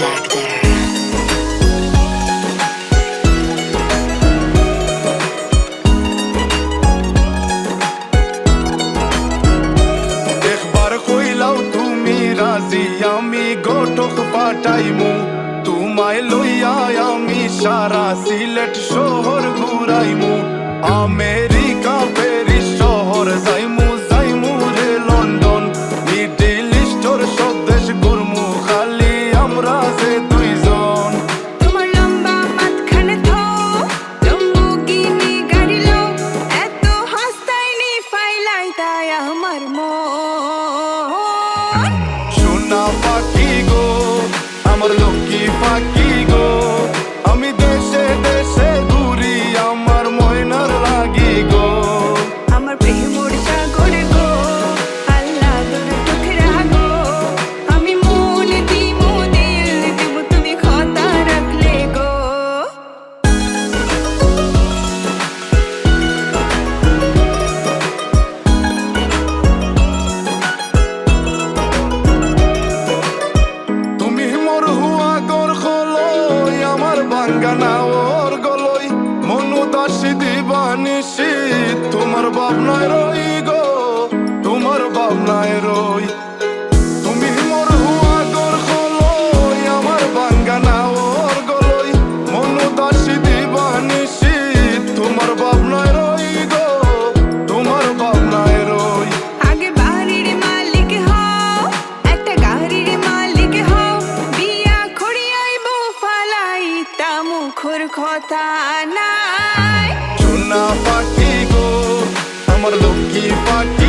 Doctor. আমি গোটক পাঠাইমু তোমায় লইয়া আমি সারা সিলেট শহর ঘুরাইমু আমেরিকা প্যারিস শহর যাইমু যাইমু রে লন্ডন মিডল ইস্টর সব দেশ ঘুরমু খালি আমরা যে দুইজন। তোমার লম্বা মাঝখানে তো লম্বুগিনি গাড়ি লো এত হাসতাইনি ফাইলাই তাই আমার মন। সোনা পাখি গো আমার লক্ষ্মী পাখি গো আমি দেশে দেশে ঘুরি আমার ময়নার লাগি গো। আমার প্রেমর সাগর গো আল্লাহ তোর টুকরা গো আমি মন দিমু দিল দিমু তুমি কথা রাখলে গো। তুমি মোর হুয়া গর খলই আমার বাঙ্গানা ওর গলই মনু দাসী দিবানিসি তোমার ভাবনায় রই গো তোমার ভাবনায় রই। তুমি মোর হুয়া গর খলই আমার বাঙ্গানা ওর গলই মনু দাসী দিবানিসি তোমার ভাবনায় রই গো তোমার ভাবনায় রই। আগে বাড়ির মালিক হও একটা গাড়ির মালিক হও বিয়া খড়িয়াইব ফালাই তা মুখর কথা নাই। সোনা পাখি গো আমার লক্ষ্মী পাখি